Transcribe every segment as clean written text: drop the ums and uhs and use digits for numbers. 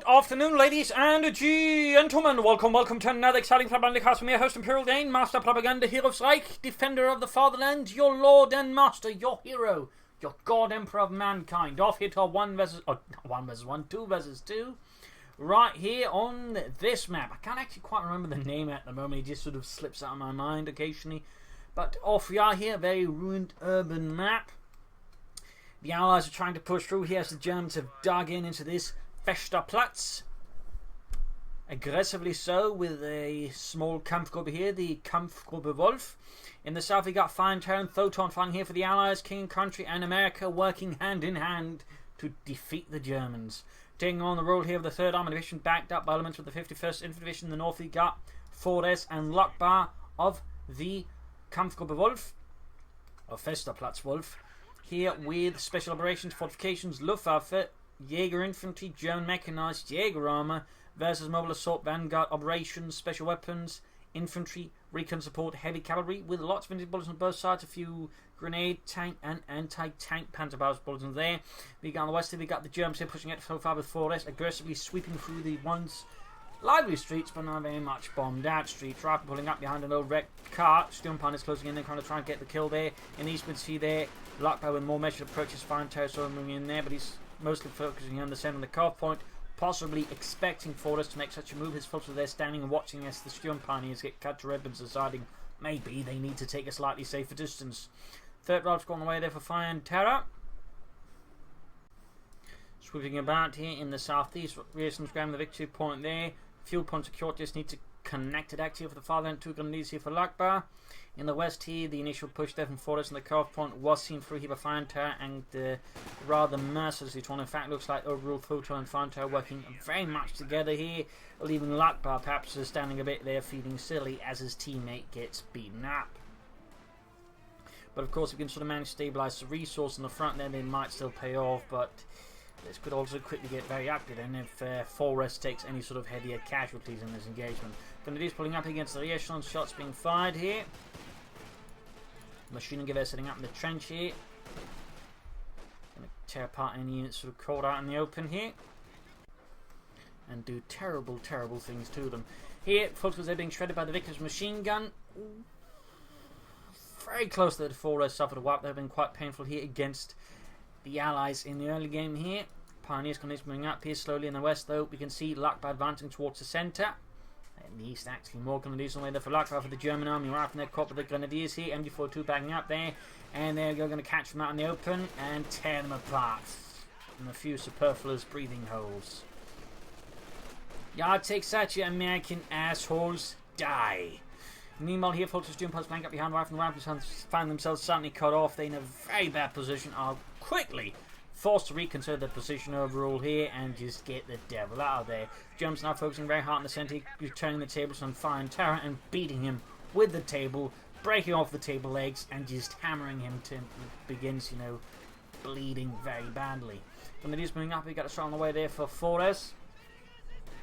afternoon, ladies and gentlemen. Welcome to another exciting Propagandacast from your host, Imperial Dane, Master Propaganda Hero of Reich, Defender of the Fatherland, your Lord and Master, your hero, your God Emperor of mankind. Off here to our 2 versus 2. Right here on this map. I can't actually quite remember the name at the moment, it just sort of slips out of my mind occasionally. But off we are here, very ruined urban map. The Allies are trying to push through here as the Germans have dug into this Festplatz. Aggressively so, with a small Kampfgruppe here, the Kampfgruppe Wolf. In the south we got Fireandterror and Thoton fighting here for the Allies, King and Country and America working hand in hand to defeat the Germans. Taking on the role here of the 3rd Armored Division, backed up by elements of the 51st Infantry Division. In the north we got Forres and Luckbar of the Kampfgruppe Wolf, or Festplatz Wolf. Here with Special Operations, Fortifications, Luftwaffe, Jaeger Infantry, German Mechanized, Jaeger Armour versus Mobile Assault, Vanguard Operations, Special Weapons, Infantry, Recon Support, Heavy Cavalry with lots of infantry bullets on both sides, a few grenade, tank and anti-tank Panzerfaust bullets in there. We got on the west here, we got the Germans here pushing it so far with Forres, aggressively sweeping through the once lively streets but not very much bombed out streets. Right, pulling up behind an old wrecked car. Sturmpan is closing in and trying to try and get the kill there. In the east we see there Luckbar with more measured approaches, Fireandterror sort of moving in there, but he's mostly focusing on the center of the carve point, possibly expecting Forres to make such a move. His folks are there standing and watching as the Sturmpaniers get cut to ribbons, deciding maybe they need to take a slightly safer distance. 3rd Ralph's gone away there for Fireandterror. Sweeping about here in the southeast, Rearson's grabbing the victory point there. Fuel point secured, just need to connect it active for the Fatherland. 2 grenades here for Luckbar. In the west here, the initial push there from Forres and the carve point was seen through here by Fireandterror and rather mercilessly torn. In fact, looks like overall Thoton and Fireandterror working very much together here, leaving Luckbar perhaps standing a bit there feeling silly as his teammate gets beaten up. But of course, if you can sort of manage to stabilise the resource in the front there, they might still pay off, but this could also quickly get very active and if Forres takes any sort of heavier casualties in this engagement. Grenadiers pulling up against the rear-echelon, shots being fired here. Machine gun setting up in the trench here. Going to tear apart any units sort of caught out in the open here. And do terrible, terrible things to them. Here, folks, they're being shredded by the Vickers machine gun. Very close that Forres suffered a wipe. They've been quite painful here against the Allies in the early game here. Pioneers coming up here slowly in the west, though. We can see Luckbar advancing towards the centre. In the east, actually, more Grenadiers on the way there for Luckbar for the German army. Right from their caught with the Grenadiers here. MD42 backing up there. And there we go, going to catch them out in the open and tear them apart. And a few superfluous breathing holes. Yard takes that, you American assholes. Die. Meanwhile, here, folks, the Sturmpans flank up behind right from the Rampers find themselves suddenly cut off. They're in a very bad position, are quickly forced to reconsider their position overall here and just get the devil out of there. Germans now focusing very hard on the centre, turning the tables on Fireandterror and beating him with the table, breaking off the table legs and just hammering him till he begins, bleeding very badly. Grenadiers moving up, we got a shot on the way there for Forres.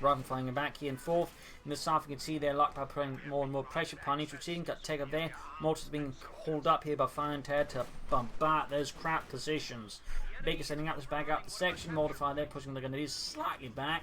Rather than flying him back here and forth. In the south, you can see there Luckbar putting more and more pressure. Pioneers retreating, got taken up there. Mortars being hauled up here by Fireandterror to bombard those crap positions. Baker setting up this back up the section. Mortar there, pushing the Grenadiers slightly back.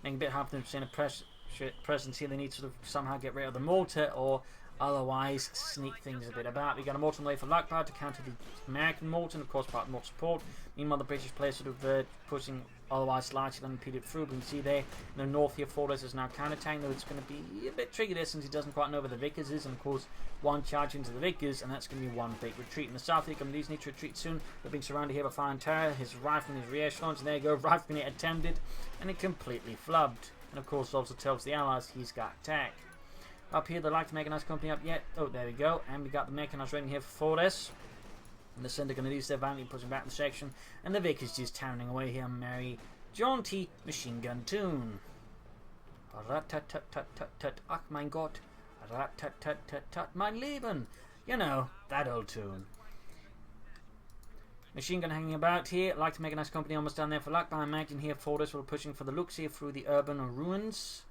Making a bit hard for them to see a presence here. They need to sort of somehow get rid of the mortar or otherwise sneak things a bit about. We got a mortar on the way for Luckbar to counter the American mortar, and of course part of mortar support. Meanwhile, the British players sort of pushing otherwise largely unimpeded through. We can see there in the north here, Forres is now counterattacking, though it's going to be a bit tricky there since he doesn't quite know where the Vickers is, and of course one charge into the Vickers, and that's going to be one big retreat. In the south here, these need to retreat soon. They're being surrounded here by Fireandterror, his rifle and his rear-echelons, and there you go, rifling it attempted, and it completely flubbed. And of course also tells the Allies he's got attack. Up here, they'd like to make a nice company up yet. Oh, there we go. And we got the mechanized rating here for Forres. And the centre Grenadiers, they're violently pushing back the section. And the Vickers just towering away here. Merry, jaunty machine gun tune. Rat-tat-tat-tat-tat-tat. Ach, mein Gott. Rat-tat-tat-tat-tat, mein Leben. You know, that old tune. Machine gun hanging about here. Like to make a nice company almost down there for Luckbar. I imagine here Forres will pushing for the looks here through the urban ruins.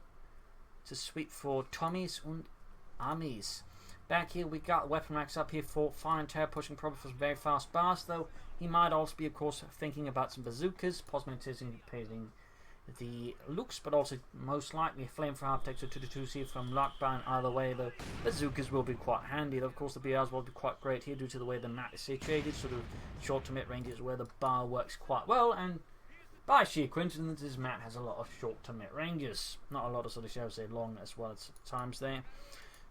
To sweep for Tommies and Armies. Back here we got weapon racks up here for Fireandterror, pushing probably for some very fast bars, though he might also be of course thinking about some bazookas, possibly anticipating the Lux, but also most likely a flame for half tech, so 2-2C from Luckbar. And either way, the bazookas will be quite handy. Of course, the BRs will be quite great here due to the way the map is situated, sort of short to mid ranges where the bar works quite well, and by sheer coincidence, this map has a lot of short to mid ranges, not a lot of sort of, shall we say, long as well at times there.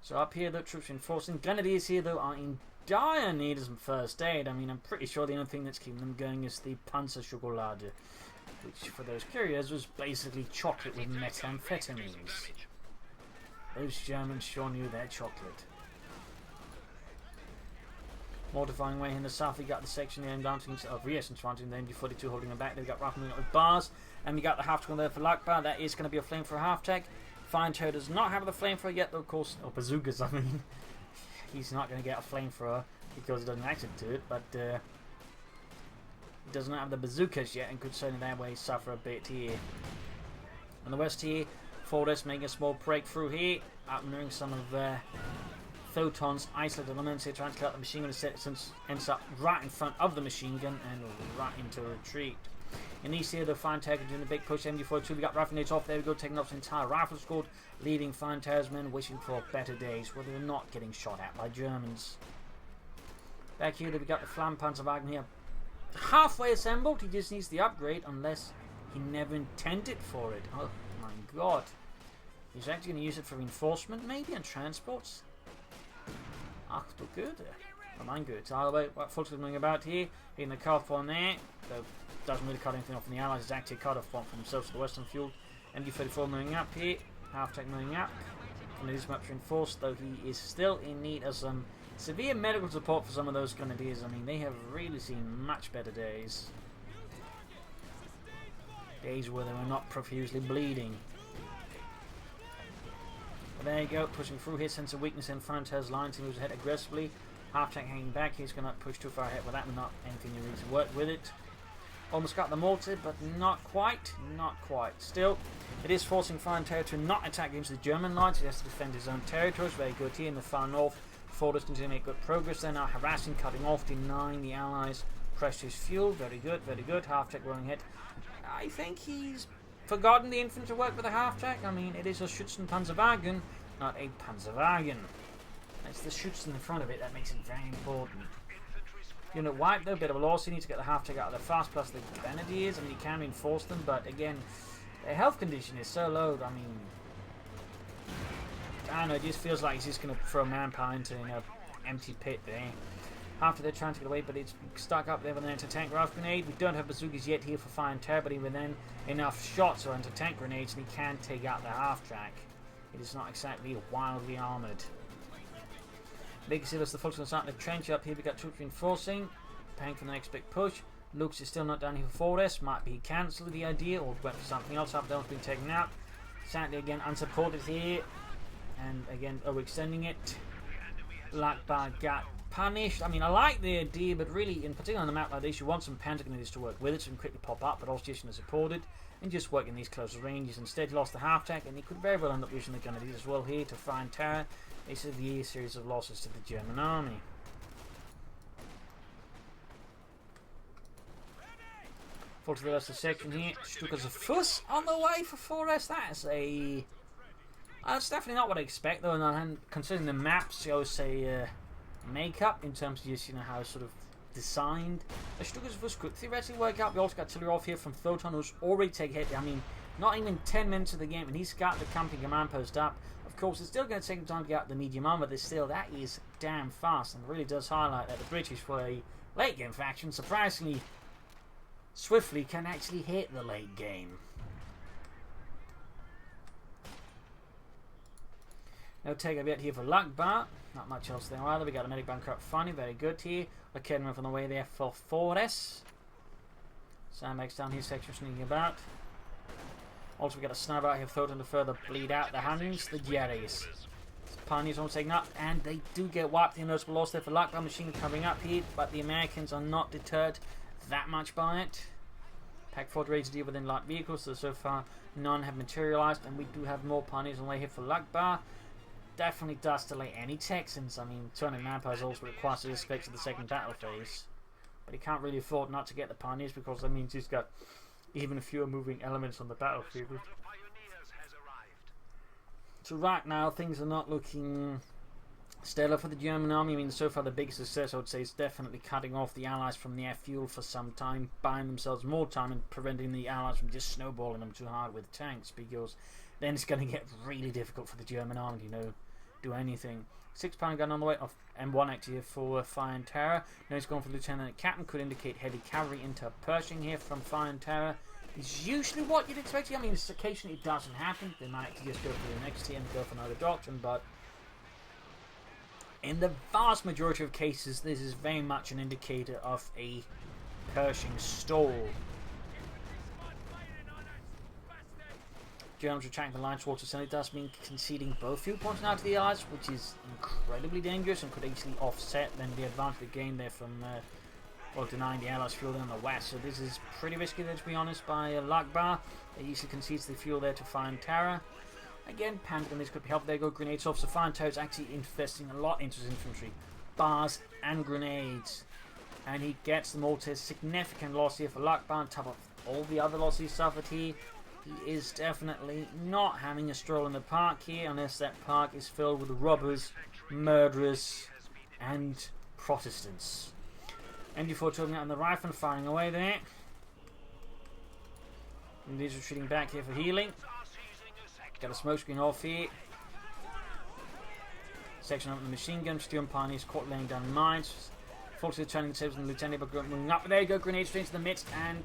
So up here, the troops reinforcing. Grenadiers here, though, are in dire need of some first aid. I mean, I'm pretty sure the only thing that's keeping them going is the Panzer Schokolade, which, for those curious, was basically chocolate with methamphetamines. Those Germans sure knew their chocolate. Mortifying way in the south, we got the section here and dancing of Rias and Swanton, then MG42 holding them back. They've got Raffling with bars, and we got the half-tech there for Luckbar. That is going to be a flame for a half-tech. Fireandterror does not have the flamethrower yet, though, of course, or bazookas, I mean. He's not going to get a flamethrower because he doesn't actually do it, but he doesn't have the bazookas yet and could certainly that way suffer a bit here. On the west here, Fortress making a small breakthrough here, outmaneuvering some of Thoton's isolated elements here, trying to kill out the machine gun, since ends up right in front of the machine gun and right into a retreat. In these here, the Fireandterror doing the big push. MG42, we got rifle off. There we go, taking off the entire rifle squad, leaving Fireandterror's men wishing for better days where they were not getting shot at by Germans. Back here, we got the Flammenpanzerwagen here, halfway assembled. He just needs the upgrade, unless he never intended for it. Oh my god! He's actually going to use it for reinforcement, maybe, and transports. Ach du Güte. Oh my good. So either way, what Fulton's doing about here, hitting the cut-off on there. So doesn't really cut anything off from the Allies. It's actually a cut-off point from himself to the western fuel. MG34 moving up here. Half-tech moving up. Grenadiers much reinforced, though he is still in need of some severe medical support for some of those Grenadiers. I mean, they have really seen much better days. Days where they were not profusely bleeding. But there you go, pushing through his sense of weakness in Fireandterror's lines. He moves ahead aggressively. Half-tech hanging back. He's going to push too far ahead with that, but not anything he needs to work with it. Almost got the mortar, but not quite. Not quite. Still, it is forcing Fireandterror to not attack into the German lines. He has to defend his own territories. Very good here in the far north. Fortress continue to make good progress. They're now harassing, cutting off, denying the Allies precious fuel. Very good, very good. Half-tech rolling ahead. I think he's forgotten the infantry work with a half-tech. I mean, it is a Schützenpanzerwagen, not a Panzerwagen. It's the Schützen in front of it that makes it very important. Unit wiped though, bit of a loss. You need to get the half-tech out of there fast, plus the Grenadiers. I mean, you can reinforce them, but again, their health condition is so low. I mean, I don't know, it just feels like he's just going to throw manpower into an empty pit there. After they're trying to get away, but it's stuck up there with an anti-tank rifle grenade. We don't have bazookas yet here for Fireandterror, but even then, enough shots or anti-tank grenades, and he can take out the half-track. It is not exactly wildly armoured. Big Silas, the folks are starting to trench up here. We got troops reinforcing, paying for the next big push. Lux is still not down here for Fortress. Might be cancelled the idea or went for something else. Half down's been taken out. Sadly, again, unsupported here. And again, overextending it. Luckbar got punished. I mean, I like the idea, but really, in particular on the map like this, you want some Panther-Grenadiers to work with it so you can quickly pop up, but also just supported and just work in these closer ranges. Instead, he lost the half-tack, and he could very well end up using the Grenadiers as well here to Fireandterror. This is the series of losses to the German army. Full to the rest of the section here. Stukas of Fuss on the way for Forest. That's a... That's definitely not what I expect, though, and considering the maps, I would say makeup in terms of just, you know, how it's sort of designed. The Stukas of Fuss could theoretically work out. We also got artillery off here from Thoton, who's already taken hit. I mean, not even 10 minutes of the game, and he's got the camping command post up. Of course, it's still going to take time to get out the medium armor, but still, that is damn fast, and really does highlight that the British, for a late game faction, surprisingly swiftly can actually hit the late game. No take a bit here for Luckbar. Not much else there either. We got a medic bunker up funny, very good here. A Kedman on the way there for Fortress. Sandbags down here, section sneaking about. Also, we got a sniper out here, Thoton to further bleed out the Huns, the Jerrys. Pioneers almost taken up, and they do get wiped. The noticeable loss there for Luckbar machine coming up here, but the Americans are not deterred that much by it. Pack 4 ready to deal with in light vehicles, so far none have materialized, and we do have more Pioneers on the way here for Luckbar. Definitely does delay any Texans. I mean, 200 manpower is also required to escape to the second battle phase. But he can't really afford not to get the Pioneers because that means he's got even fewer moving elements on the battlefield. So right now things are not looking stellar for the German army. I mean, so far the biggest success I would say is definitely cutting off the Allies from the air fuel for some time, buying themselves more time and preventing the Allies from just snowballing them too hard with tanks, because then it's going to get really difficult for the German army to, you know, do anything. 6-pounder gun on the way off M1 actually for Fireandterror. Now he's going for Lieutenant Captain, could indicate heavy cavalry into Pershing here from Fireandterror. It's usually what you'd expect. I mean, occasionally it doesn't happen. They might actually just go for the next tier and go for another doctrine, but in the vast majority of cases, this is very much an indicator of a Pershing stall. Germans retracting the line towards the center does mean conceding both viewpoints now to the Allies, which is incredibly dangerous and could easily offset then the advantage gained there from well, denying the Allies fuel in the west. So this is pretty risky there, to be honest, by Luckbar. They easily concedes the fuel there to Fireandterror. Again, panic on this could be helpful. There you go, grenades off. So Fireandterror is actually investing a lot into his infantry. Bars and grenades. And he gets the mortars. Significant loss here for Luckbar on top of all the other losses he suffered here. He is definitely not having a stroll in the park here, unless that park is filled with robbers, murderers, and Protestants. MG4 talking out on the rifle and firing away there. And he's retreating back here for healing. Got a smoke screen off here. Section up the machine gun. Steering Pioneers caught laying down mines. Fortunately, the turning saves and the Lieutenant moving up. But there you go, grenade straight into the midst. And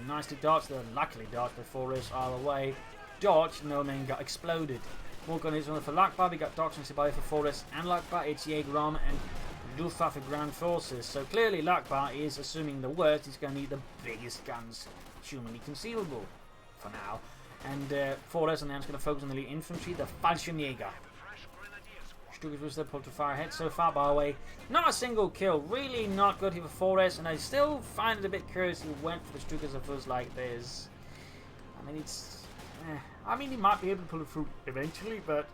nicely dodged. Luckily dodged before us all the way. Dodged, no man got exploded. More grenades on for Luckbar. We got Doctrine Sibaya for Forest and Luckbar. It's Jaeger Armour and Luftwaffe Ground Forces. So clearly Luckbar is assuming the worst. He's going to need the biggest guns humanly conceivable for now. And Forest and then it's going to focus on the elite infantry, the Fallschirmjäger. Stukas was the pull to fire ahead so far, by the way. Not a single kill. Really not good here for Forest, and I still find it a bit curious he went for the Stukas of us like this. I mean, it's... I mean, he might be able to pull it through eventually, but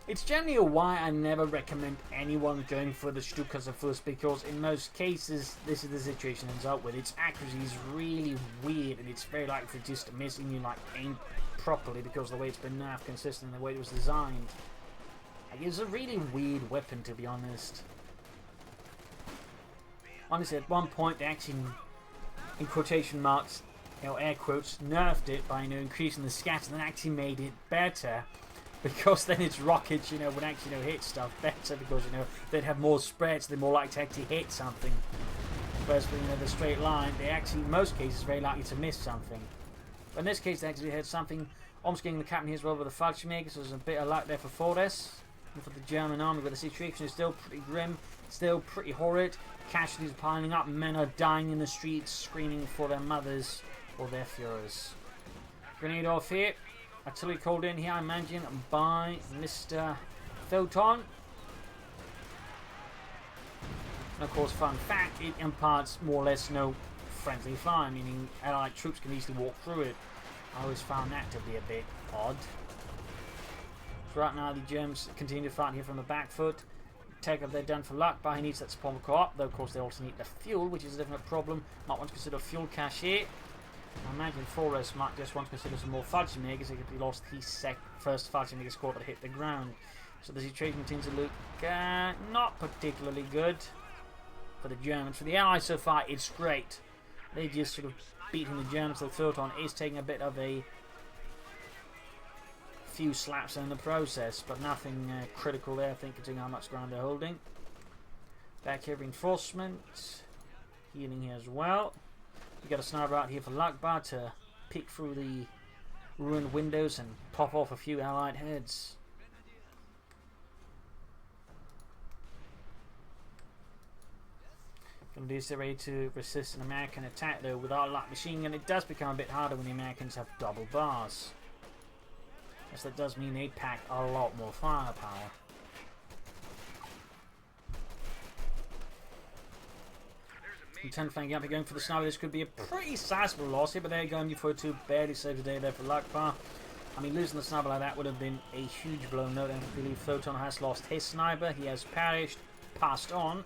it's generally why I never recommend anyone going for the Stukas of us, because in most cases, this is the situation ends up with. Its accuracy is really weird, and it's very likely for just missing you like aim properly because of the way it's been nerfed consistent and the way it was designed. It's a really weird weapon, to be honest. Honestly, at one point they actually, in quotation marks, you know, air quotes, nerfed it by, you know, increasing the scatter, and then actually made it better, because then its rockets, you know, would actually, you know, hit stuff better, because, you know, they'd have more spread, so they're more likely to actually hit something. Whereas, you know, the straight line, they actually, in most cases, very likely to miss something. But in this case, they actually had something. Almost getting the captain here as well with the Fallschirmjäger, so there's a bit of luck there for Forest. For the German army, but the situation is still pretty grim, still pretty horrid. Casualties are piling up, men are dying in the streets, screaming for their mothers or their Führers. Grenade off here. Artillery called in here, I imagine, by Mr. Thoton. And of course, fun fact, it imparts more or less no friendly fire, meaning Allied troops can easily walk through it. I always found that to be a bit odd. Right now the Germans continue to fight here from the back foot. Take up they're done for Luckbar. He needs that spawn co-op, though of course they also need the fuel, which is a different problem. Might want to consider fuel cache here. I imagine Forest might just want to consider some more Fallschirmjägers. They could be lost his first Fallschirmjäger squad that hit the ground. So the situation continues to look not particularly good for the Germans. For the Allies so far, it's great. They just sort of beating the Germans. So Thoton is taking a bit of a few slaps in the process, but nothing critical there, I think, considering how much ground they're holding. Back here, reinforcement. Healing here as well. We got a sniper out here for Luckbar to peek through the ruined windows and pop off a few Allied heads. Gonna do so ready to resist an American attack, though. With our light machine gun, it does become a bit harder when the Americans have double bars. Yes, that does mean they pack a lot more firepower. Lieutenant flanking up, going for the sniper. This could be a pretty sizable loss here, but they're going for two. Barely saved the day there for Luckbar. I mean, losing the sniper like that would have been a huge blow. Note, I believe Thoton has lost his sniper. He has perished, passed on.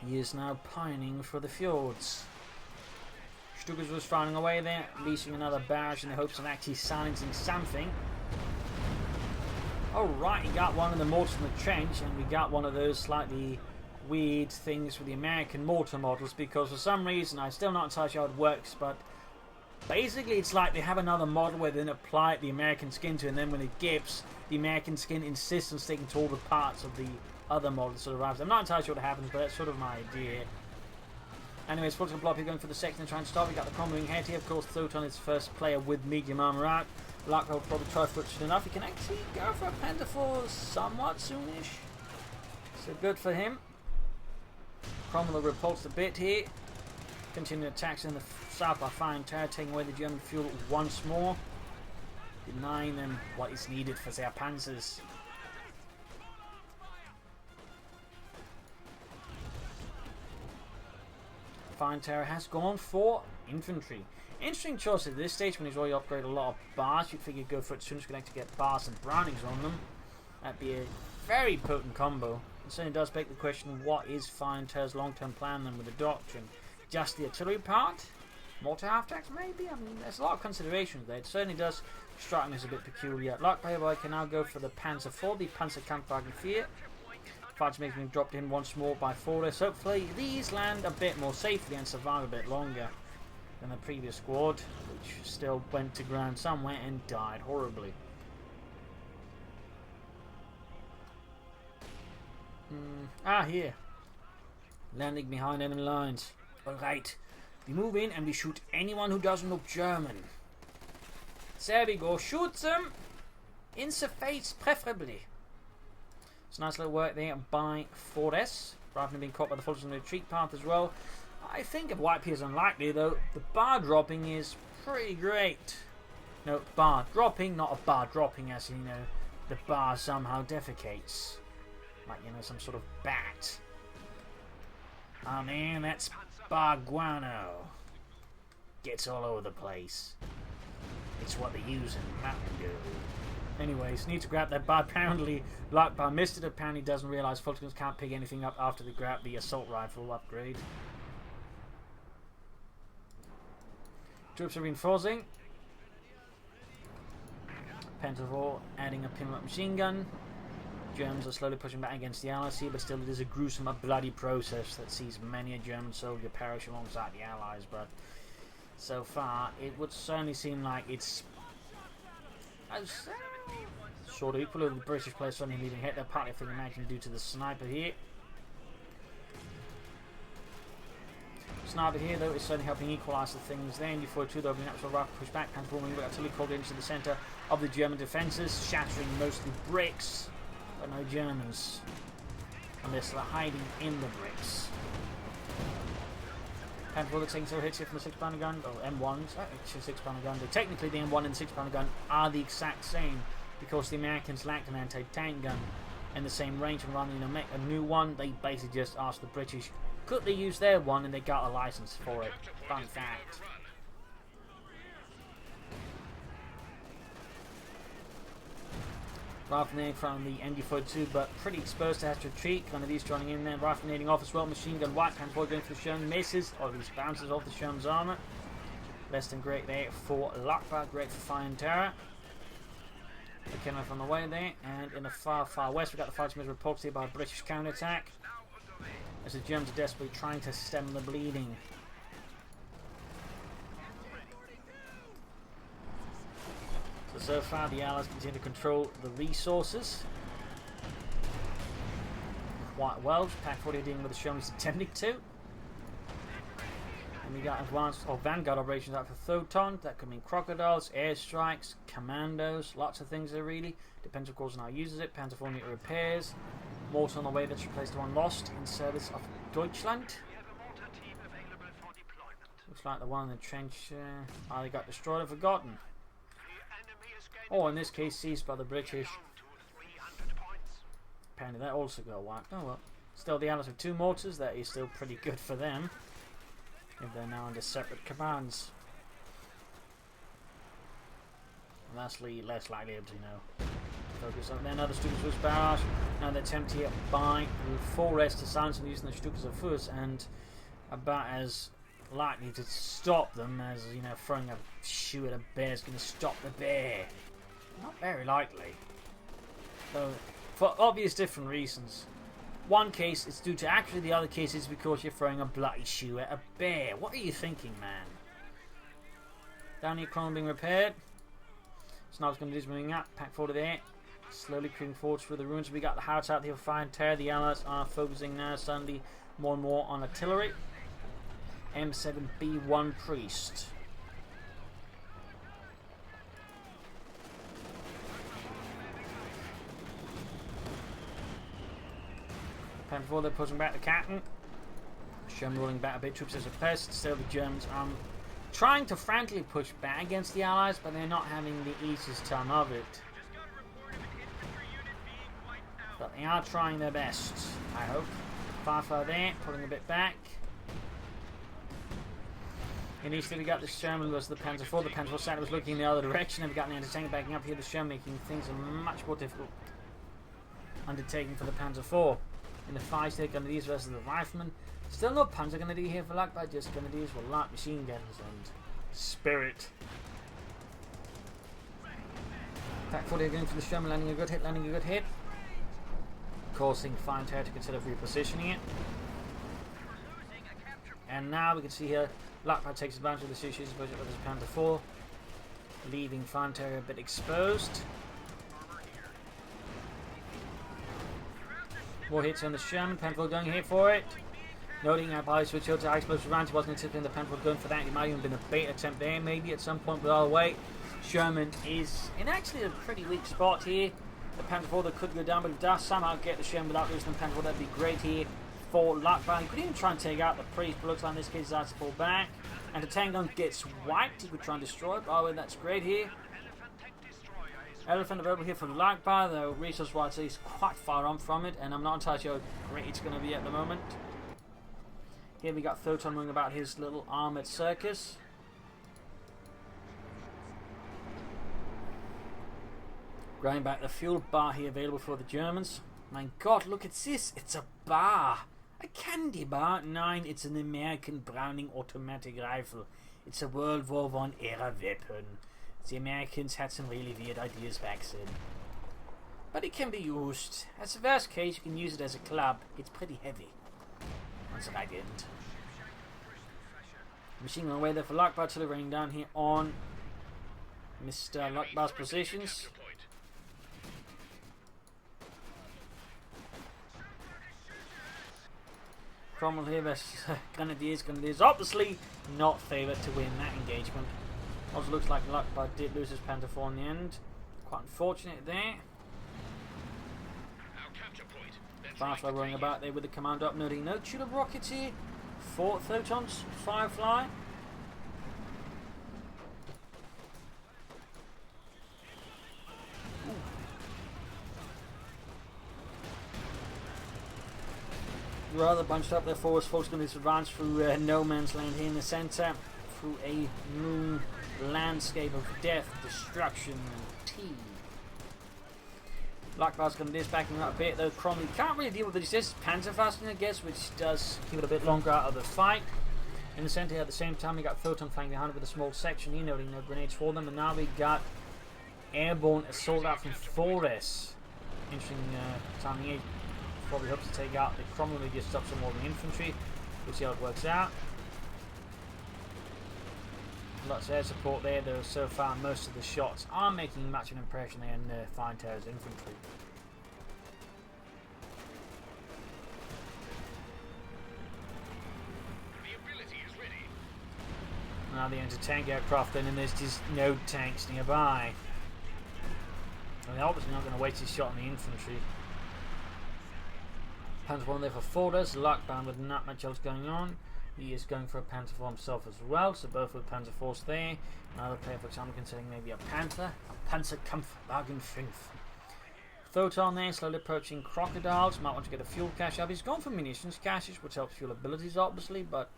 He is now pining for the fjords. Stukas was firing away there, leasing another barrage in the hopes of actually silencing something. Alright, he got one of the mortars in the trench, and we got one of those slightly weird things with the American mortar models, because for some reason, I'm still not entirely sure how it works, but basically it's like they have another model where they then apply the American skin to, and then when it gives, the American skin insists on sticking to all the parts of the other model that sort of arrives. I'm not entirely sure what happens, but that's sort of my idea. Anyways, Fulton Blob here going for the second and trying to stop. We got the comboing head here. Of course, Thoton is first player with medium armour out. Luckbar will probably try for it soon enough. He can actually go for a Panther 4 somewhat soonish. So good for him. Cromwell repulsed a bit here. Continuing attacks in the south by Fireandterror, taking away the German fuel once more. Denying them what is needed for their panzers. Fireandterror has gone for infantry. Interesting choice at this stage when he's already upgraded a lot of bars. You'd figure he'd go for it soon as he'd actually get bars and Brownings on them. That'd be a very potent combo. It certainly does beg the question, what is Fireandterror's long-term plan then with the doctrine? Just the artillery part? Mortar half-tracks maybe? I mean, there's a lot of considerations there. It certainly does strike me as a bit peculiar. Luckbar can now go for the Panzer IV, the Panzerkampfwagen 4. Fudge making him dropped in once more by Forrest. Hopefully these land a bit more safely and survive a bit longer than the previous squad, which still went to ground somewhere and died horribly. Here. Landing behind enemy lines. Alright. We move in and we shoot anyone who doesn't look German. There we go. Shoot them in the face, preferably. It's nice little work there by Forrest, rather than being caught by the Fulton retreat path as well. I think if wipe here is unlikely, though. The bar dropping is pretty great. No, bar dropping, not a bar dropping, as you know, the bar somehow defecates. Like, you know, some sort of bat. Oh man, that's bar guano. Gets all over the place. It's what they use in Mountain Dew. Anyways, need to grab that bar. Apparently, Luckbar missed it. Apparently, doesn't realise Fultons can't pick anything up after they grab the assault rifle upgrade. Troops are reinforcing. Panther 4 adding a pin-up machine gun. Germans are slowly pushing back against the Allies here, but still it is a gruesome, bloody process that sees many a German soldier perish alongside the Allies. But so far, it would certainly seem like it's sort of equal to the British players suddenly leaving hit. They're partly, I think, imagined due to the sniper here. Sniper here, though, is certainly helping equalise the things there. And before 2, though, being absolutely rough push back, Panther 4 artillery called into the centre of the German defences, shattering mostly bricks, but no Germans, unless they're hiding in the bricks. Panther 4 taking several hits here from the 6-pounder gun, or M1s, actually 6-pounder gun. But technically, the M1 and the 6-pounder gun are the exact same, because the Americans lacked an anti-tank gun in the same range, and rather than make a new one, they basically just asked the British, could they use their one, and they got a license for it. Fun fact. Riflenating from the MG42, but pretty exposed to has to retreat. One of these joining in there. Riflenating off as well. Machine gun white. Panther 4 going for the Sherman. Misses, or at least bounces off the Sherman's armour. Less than great there for Luckbar. Great for Fireandterror. They came up on the way there. And in the far, far west, we got the fighting was repulsed here by a British counterattack, as the Germans are desperately trying to stem the bleeding. So far, the Allies continue to control the resources quite well. Pack 40 dealing with the Shermans attempting to. And we got advanced or vanguard operations out for Thoton. That could mean crocodiles, airstrikes, commandos, lots of things there really. Depends of course on how it uses it. Panther 4 meter repairs. Mortar on the way that's replaced the one lost in service of Deutschland. Looks like the one in the trench either got destroyed or forgotten. Or in this case seized by the British. Apparently that also got wiped. Oh well. Still the Allies have 2 mortars. That is still pretty good for them, if they're now under separate commands. And lastly, less likely to focus on another Stukas barrage. Now the attempt here by Forrest to silence them using the Stukas of Fuss, and about as likely to stop them, as you know, throwing a shoe at a bear is going to stop the bear. Not very likely. So, for obvious different reasons. One case it's due to accuracy, the other case is because you're throwing a bloody shoe at a bear. What are you thinking, man? Down here, Chrome being repaired. So now it's going to do is moving up, pack forward there. Slowly creeping forward through the ruins. We got the house out here for Fireandterror. The Allies are focusing now suddenly more and more on artillery. M7B1 Priest. Before they're pushing back the captain. Sherman rolling back a bit. Troops as a pest. Still the Germans trying to frankly push back against the Allies, but they're not having the easiest time of it. But they are trying their best, I hope. Fire there, pulling a bit back. In east, we got the Sherman versus the Panzer IV. The Panzer IV side was looking in the other direction, and we got an anti-tank backing up here. The Sherman making things a much more difficult undertaking for the Panzer IV. In the 5-stick grenadiers versus the riflemen. Still no Panzer grenadier here for Luckbar, just grenadiers with light machine guns and spirit. Back 40 again for the Sherman, landing a good hit, causing Fireandterror to consider repositioning it. And now we can see here Luckbar takes advantage of the issues with his Panzer IV, leaving Fireandterror a bit exposed. More hits on the Sherman. Panzer going here for it. Noting our body switch out to high explosive rounds. He wasn't anticipating the Panzer going for that. It might even been a bait attempt there, maybe at some point, but all the way. Sherman is in actually a pretty weak spot here. The Panzer IV that could go down, but if it does somehow get the Sherman without losing the Panzer IV, that'd be great here for Luckbar. He could even try and take out the Priest, but looks like in this case he has to pull back. And the tank gun gets wiped. He could try and destroy it. By the way, that's great here. Elephant available here from Luckbar, though resource-wise he's quite far on from it, and I'm not entirely sure how great it's going to be at the moment. Here we got Thoton moving about his little armoured circus. Growing back the fuel bar here available for the Germans. My god, look at this, it's a bar! A candy bar? 9, it's an American Browning automatic rifle. It's a World War I era weapon. The Americans had some really weird ideas back then. But it can be used. As a worst case, you can use it as a club. It's pretty heavy. Once I didn't. Machine gun away there for Luckbar, till raining down here on Mr. Luckbar's positions. Cromwell here versus Grenadiers. Grenadiers obviously not favoured to win that engagement. Also looks like Luckbar did lose his Panzer IV in the end. Quite unfortunate there. Firefly rolling about there with the commando up, noting no tube of rockets here for Thoton's Firefly. Rather bunched up their force. Folks going to advance through no man's land here in the centre, through a moon landscape of death, destruction, and tea. Luckbar's going to do this, backing up a bit, though Cromley can't really deal with the resistance. Panzer fastening, I guess, which does keep it a bit longer out of the fight. In the centre at the same time, we got Thoton flanking behind it with a small section here, noting no grenades for them, and now we got airborne assault out from Forest. Interesting timing here. Probably hopes to take out the Cromley, maybe just stop some more of the infantry. We'll see how it works out. Lots of air support there, though so far most of the shots are making much of an impression there in Fireandterror's infantry. Now the anti-tank aircraft then, and there's just no tanks nearby. And they're obviously not going to waste his shot on the infantry. Panzer IV there for Fordas, Luckbar with not much else going on. He is going for a Panzer IV himself as well, so both with Panzer IVs there. Another player, for example, considering maybe a Panther. A Panzerkampf Wagen 5. Thoton there, slowly approaching Crocodiles. Might want to get a fuel cache up. He's gone for munitions caches, which helps fuel abilities, obviously, but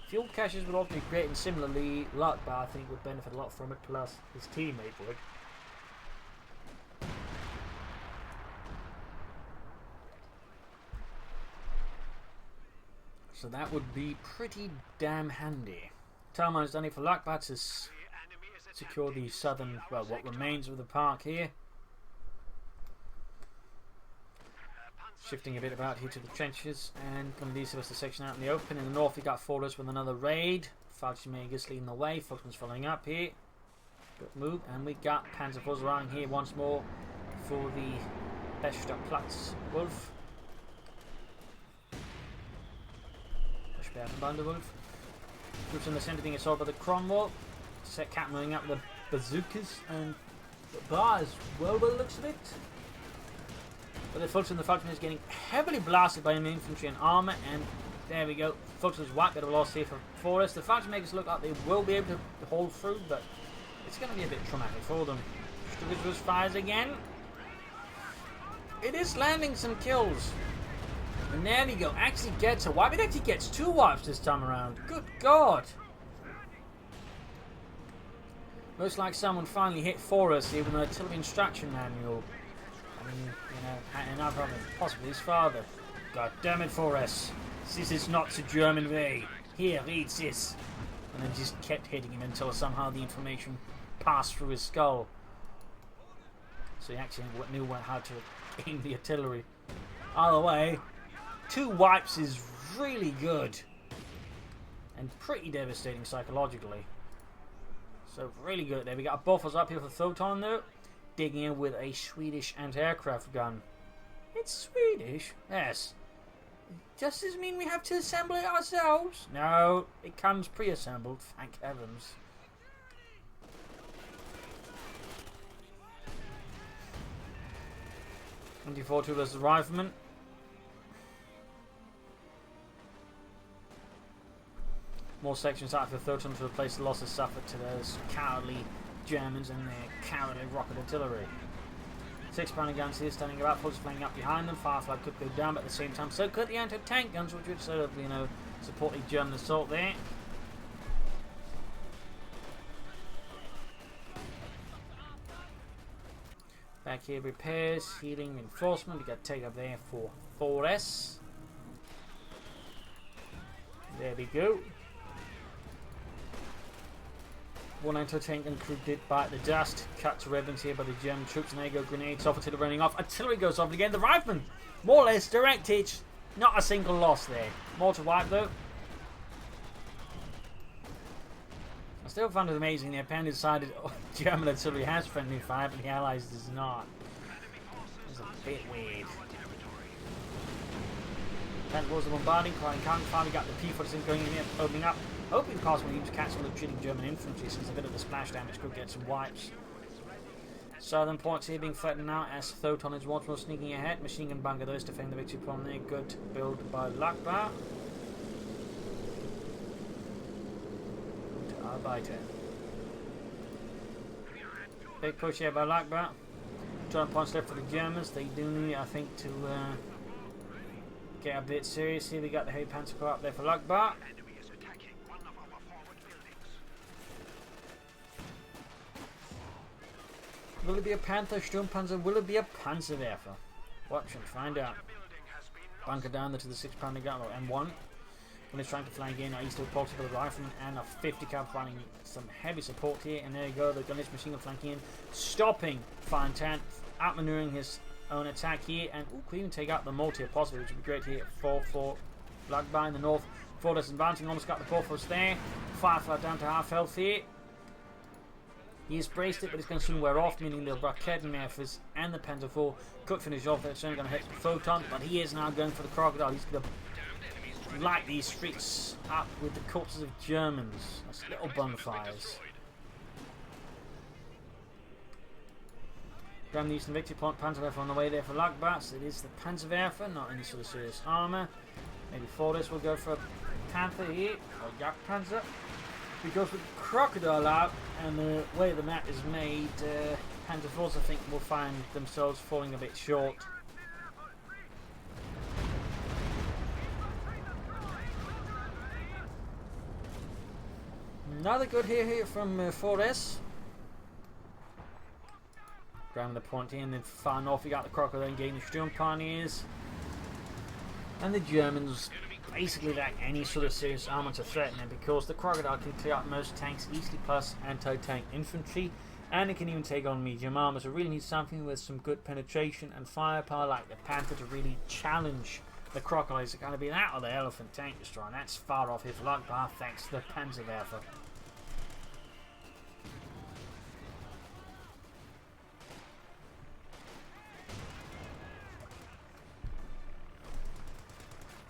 fuel caches would also be great, and similarly, Luckbar, I think, would benefit a lot from it, plus his teammate would. So that would be pretty damn handy. Talman is done it for Luckbar to secure the southern, well, what remains of the park here. Shifting a bit about here to the trenches and going to leave the section out in the open. In the north, we got Fortress with another raid. Falchmagus leading the way. Foxman's following up here. Good move, and we got Panzerforce around here once more for the Besterplatz Wolf. Wolf. Troops in the centre being assaulted by the Cromwell. Set Cap moving up with the bazookas and the bar as well by the looks of it. But the Falchman is getting heavily blasted by enemy infantry and armour, and there we go. Falchman's whacked at a loss here for Forest. The Falchmakers look like they will be able to hold through, but it's going to be a bit traumatic for them. Stugas fires again. It is landing some kills. And there we go. Actually gets a wipe. It actually gets 2 wipes this time around. Good God. Looks like someone finally hit Forest here with an artillery instruction manual. I mean, you know, and I've possibly his father. God damn it, Forest. This is not the German way. Here, read this. And then just kept hitting him until somehow the information passed through his skull. So he actually knew how to aim the artillery. Either way, 2 wipes is really good. And pretty devastating psychologically. So really good there. We got buffers up here for Thoton though. Digging in with a Swedish anti-aircraft gun. It's Swedish? Yes. Does this mean we have to assemble it ourselves? No, it comes pre-assembled, thank heavens. .24 versus the rifleman. More sections out for Thoton to replace the losses suffered to those cowardly Germans and their cowardly rocket artillery. 6-pounder guns here standing about, forces flying up behind them. Firefly could go down, but at the same time, so could the anti-tank guns, which would sort of, you know, support the German assault there. Back here, repairs, healing, reinforcement. We got to take up there for 4S. There we go. One anti-tank and crew did bite the dust. Cut to ribbons here by the German troops, and there go grenades off, artillery running off. Artillery goes off again. The rifleman, more or less direct hits. Not a single loss there. More to wipe though. I still found it amazing the Japan decided German artillery has friendly fire, but the Allies does not. It's a bit weird. Japan was the bombarding, finally got the P-46 going in here, opening up. Hoping possibly he was catching the retreating German infantry, since a bit of the splash damage could get some wipes. Southern points here being threatened now as Thoton is once more sneaking ahead. Machine gun bunker those defending the victory point there. Good build by Luckbar. Gute Arbeiter. Big push here by Luckbar. 200 points left for the Germans. They do need, I think, to get a bit serious here. We got the heavy panzer corps up there for Luckbar. Will it be a Panther, Sturmpanzer? Will it be a Panzerwerfer? Watch and find out. Bunker down there to the 6-pounder gun, or M1. When it's trying to flank in, east of Pulse for the rifleman and a 50 cal finding some heavy support here. And there you go, the gunner's machine gun flanking in, stopping Fireandterror, outmaneuvering his own attack here. And could even take out the multi if possible, which would be great here. 4-4 Luckbar in the north. Fortress advancing, almost got the buffers there. Firefly down to half health here. He's braced it, but it's going to soon wear off, meaning the Raketenwerfers and the Panzer IV could finish off. They're certainly going to hit Thoton, but he is now going for the Crocodile. He's going to light these streets up with the corpses of Germans. That's little bonfires. Graham the Eastern Victory Point, Panzerwerfer on the way there for Luckbar. So it is the Panzerwerfer, not any sort of serious armour. Maybe Fortress will go for a Panther here, or Jagdpanzer. Because with Crocodile out and the way the map is made, Panzer IVs I think will find themselves falling a bit short. Another good here from 4S. Grabbing the point here, and then far north you got the Crocodile and getting the Sturm Pioneers. And the Germans basically lack any sort of serious armor to threaten it, because the Crocodile can clear out most tanks easily, plus anti-tank infantry, and it can even take on medium armor. So really need something with some good penetration and firepower like the Panther to really challenge the Crocodile. It's going to be that or the Elephant tank destroyer, and that's far off here for Luckbar thanks to the Panzerwerfer.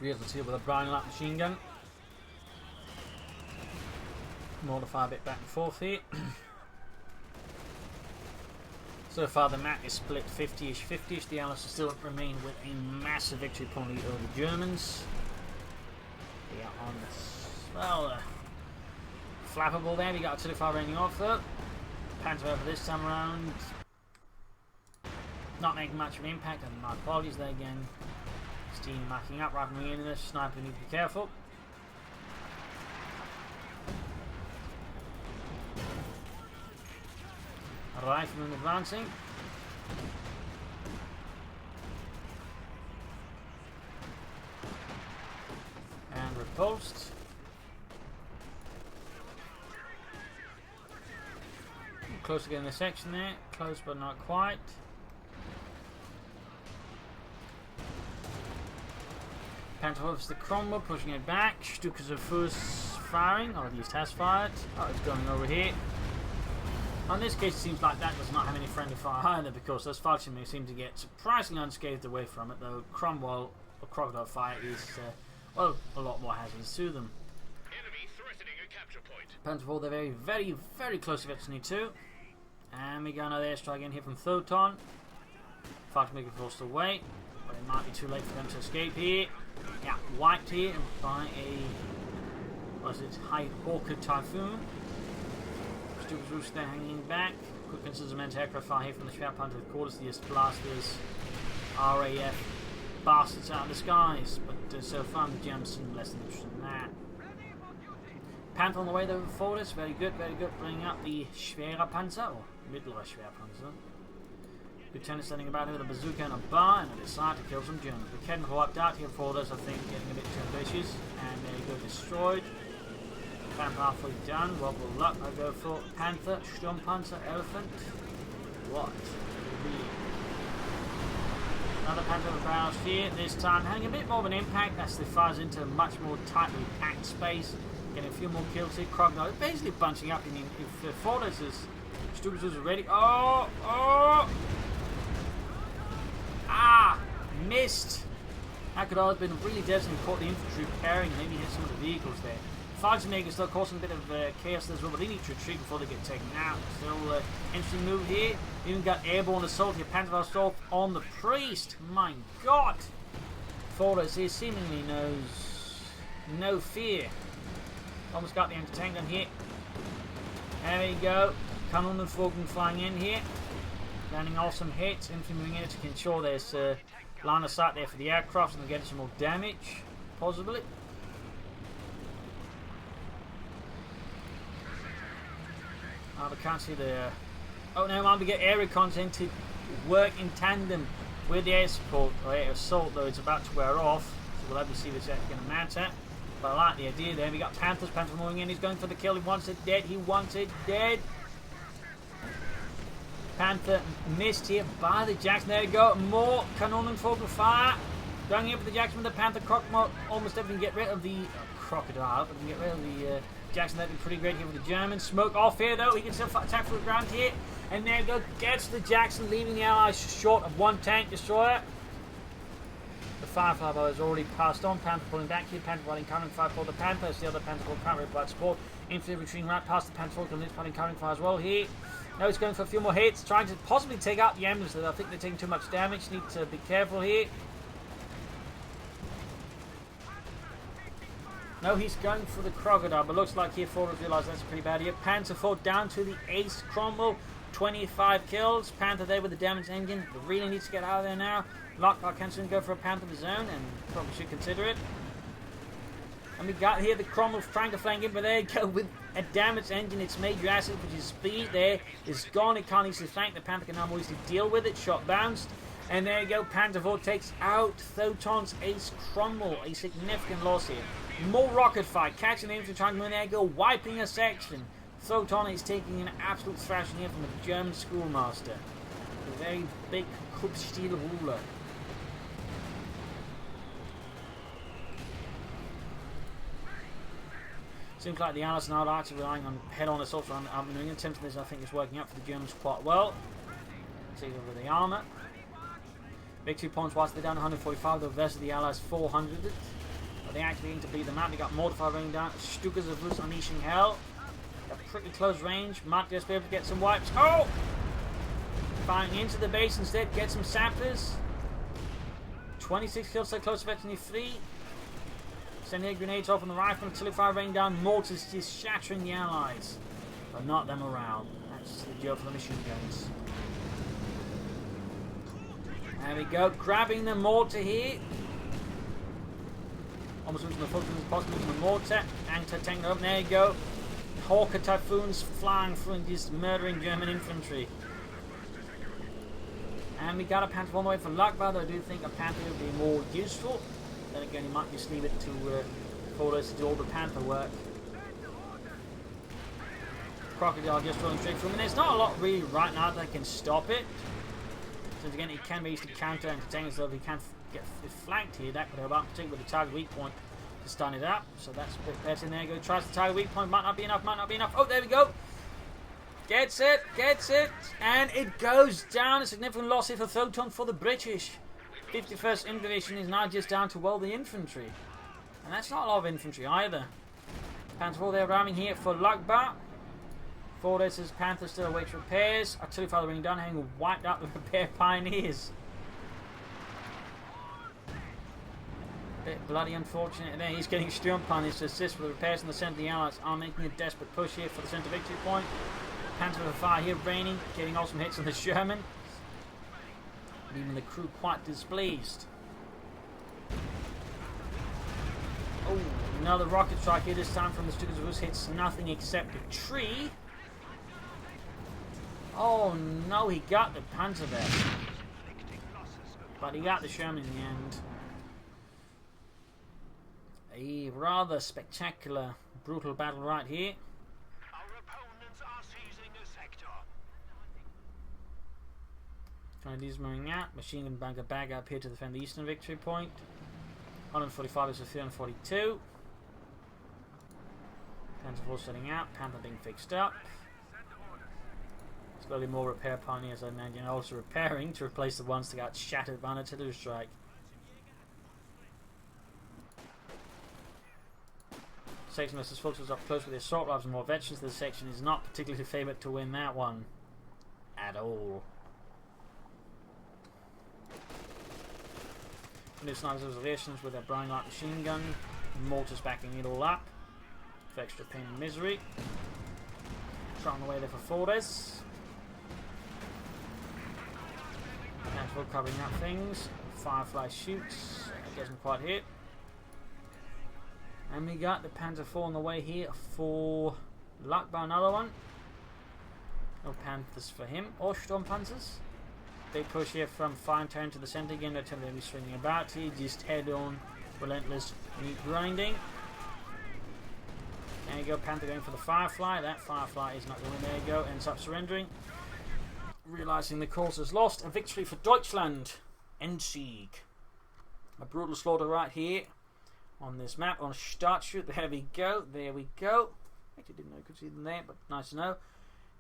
Let's see with a Browning Light machine gun. Modify a bit back and forth here. So far the map is split 50-ish, 50-ish. The Allies still remain with a massive victory upon the early Germans. We are on the, well, flappable there. We got artillery fire raining off though. Panzerwerfer this time around. Not making much of an impact, and my apologies there again. Steam backing up, right from the end of this. Sniper need to be careful. Rifleman advancing. And repulsed. Close to getting the section there. Close but not quite. Panzerwerfer's the Cromwell, pushing it back. Stukas of Fuss firing, or at least has fired. Oh, it's going over here. In this case, it seems like that does not have any friendly fire either, because those fighting may seem to get surprisingly unscathed away from it, though Cromwell or Crocodile fire is, well, a lot more hazardous to them. Enemy threatening a capture point. Panzerwerfer, they're very, very, very close to Destiny 2. And we got another airstrike in here from Thoton. Fighting making forced away, but it might be too late for them to escape here. Yeah, wiped here by a, what is it, High Hawker Typhoon. Stukas Roost there hanging back. Quick considerable aircraft fire here from the Schwerpanzer with Quartersteers, blasters, RAF bastards out of the skies. But so far the Germans seem less than interested in that. Panther on the way though for us. Very good, very good. Bringing up the Schwerpanzer, or Mittlerer Schwerpanzer. Lieutenant standing about here with a bazooka and a bar, and a decide to kill some Germans. The Kedden wiped out here for us, I think, getting a bit too ambitious. And there you go, destroyed. Panther halfway done. What will luck I go for? Panther, Sturmpanzer, Elephant. What? Another Panther with barrels here. This time having a bit more of an impact as they fires into a much more tightly packed space. Getting a few more kills here. Crocodile basically bunching up. I mean, if Fortis is Stukas is ready. Oh! Oh! Ah! Missed! That could have been really devastating. Caught the infantry pairing, maybe hit some of the vehicles there. Fighting still causing a bit of chaos as well, but they need to retreat before they get taken out. Still interesting move here. Even got airborne assault here. Panzer assault on the priest. My God! Fortis here seemingly knows no fear. Almost got the anti-tank gun here. There we go. Kanonenvogel flying in here. Landing awesome hits. Infantry moving in to ensure there's line of sight there for the aircraft and getting some more damage. Possibly. I can't see the... oh no, man, we get air reconnaissance to work in tandem with the air support or air assault, though it's about to wear off. So we'll have to see if it's actually going to matter. But I like the idea there. We got Panthers. Panther moving in. He's going for the kill. He wants it dead. He wants it dead. Panther missed here by the Jackson. There we go. More Kanonenvogel fire. Going in for the Jackson with the Panther. Almost everything. Get rid of the Crocodile. But we can get rid of the Jackson. That'd be pretty great here with the Germans. Smoke off here though. He can still attack from the ground here. And there we go. Gets the Jackson, leaving the Allies short of one tank destroyer. The Firefly has already passed on. Panther pulling back here. Panther running covering fire for the Panther. It's the other Panther will counter it by support. Infantry retreating right past the Panther. Running covering fire as well here. Now he's going for a few more hits. Trying to possibly take out the Embers. I think they're taking too much damage. Need to be careful here. No, he's going for the Crocodile, but looks like here Fortis realised that's pretty bad here. Panther fought down to the ace Cromwell. 25 kills. Panther there with the damage engine. They really needs to get out of there now. Luckbar can go for a Panther of his own, and probably should consider it. And we got here the Cromwell trying to flank in, but there you go with a damaged engine. Its major asset, which is speed, there is gone. It can't easily flank. The Panther can now more easily deal with it. Shot bounced. And there you go, Panther 4 takes out Thoton's Ace Crumble. A significant loss here. More rocket fight, catching the infantry, trying to win. There you go, wiping a section. Thoton is taking an absolute thrashing here from the German schoolmaster. A very big Kruppsteel ruler. Seems like the Allies are now actually relying on head-on assaults around New England. Attempting this, I think, is working out for the Germans quite well. Take over the armour. Victory points wise, they're down 145, the rest of the Allies 400. But they actually need to beat them out. They got mortar raining down, Stukas of Rus unleashing hell. Got pretty close range. Might just be able to get some wipes. Oh! Firing into the base instead, get some sappers. 26 kills, so close to victory 3. Sending grenades off on the rifle, artillery fire raining down, mortars just shattering the Allies. But not them around. That's the job for the machine guns. There we go, grabbing the mortar here. Almost losing the focus as possible from the mortar. Anti-tank up, there you go. Hawker Typhoons flying through and just murdering German infantry. And we got a Panther on the way for Luckbar, though I do think a Panther would be more useful. Then again, you might just leave it to Fordos to do all the Panther work. Crocodile just running straight through him, and there's not a lot really right now that can stop it. So again, it can be used to counter and contain himself. He can get flanked here. That could help out, particularly with the target weak point to stun it up. So that's a bit better. There you go. Tries the target weak point. Might not be enough. Might not be enough. Oh, there we go. Gets it. Gets it. And it goes down. A significant loss here for Thoton for the British. 51st Infantry Division is now just down to, well, the infantry. And that's not a lot of infantry either. Panther 4 there ramming here for Luckbar. Fordos' Panther still awaits repairs. Artillery fire raining down, having wiped out the repair pioneers. Bit bloody unfortunate there. He's getting Sturmpioneers to assist with the repairs in the centre. The Allies are making a desperate push here for the centre victory point. Panther with a fire here, raining, getting awesome hits on the Sherman. Leaving the crew quite displeased. Oh, another rocket strike here, this time from the Stukas of Rus, hits nothing except a tree. Oh no, he got the Panzer there. But he got the Sherman in the end. A rather spectacular, brutal battle right here. Our opponents are seizing a sector. Chinese moving out. Machine gun bunker bag up here to defend the eastern victory point. 145 is to 342. Panther 4 setting out. Panther being fixed up. Slowly more repair pioneers, I imagine, also repairing to replace the ones that got shattered by an artillery strike. Section versus Fulters up close with the assault rifles and more veterans. This section is not particularly favoured to win that one at all. New snipers observations with their Browning light machine gun, mortars backing it all up for extra pain and misery. Trying away there for Fordos. Panther covering up things. Firefly shoots. It doesn't quite hit. And we got the Panther 4 on the way here for Luckbar, another one. No Panthers for him. Or Sturmpanzers. Big push here from Fireandterror to the centre again. No time to be swinging about here. Just head on. Relentless meat grinding. There you go. Panther going for the Firefly. That Firefly is not going. There you go. Ends up surrendering. Realising the cause is lost. A victory for Deutschland. Endsieg. A brutal slaughter right here on this map on Stadtschutt. There we go. There we go. Actually didn't know you could see them there, but nice to know.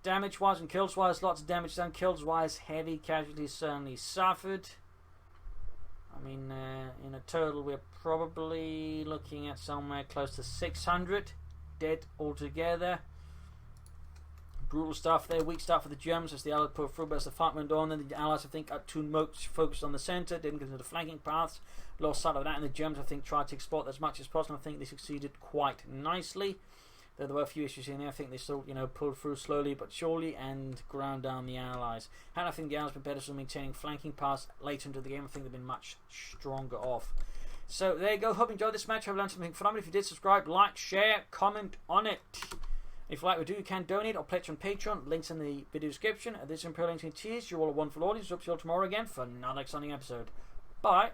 Damage wise and kills wise, lots of damage done. Kills wise, heavy casualties certainly suffered. I mean, in a total, we're probably looking at somewhere close to 600 dead altogether. Brutal stuff there. Weak stuff for the Germans as the Allies put through, but as the fight went on, then the Allies, I think, are too much focused on the centre, didn't get into the flanking paths, lost sight of that, and the Germans, I think, tried to exploit that as much as possible. I think they succeeded quite nicely. There were a few issues in there. I think they still, pulled through slowly but surely and ground down the Allies. And I think the Allies have been better for maintaining flanking paths later into the game. I think they've been much stronger off. So there you go. Hope you enjoyed this match. Hope you learned something from it. If you did, subscribe, like, share, comment on it. If you like what we do, you can donate or pledge on Patreon. Links in the video description. This is Imperial Cheers. You're all a wonderful audience. Hope to see you all tomorrow again for another exciting episode. Bye.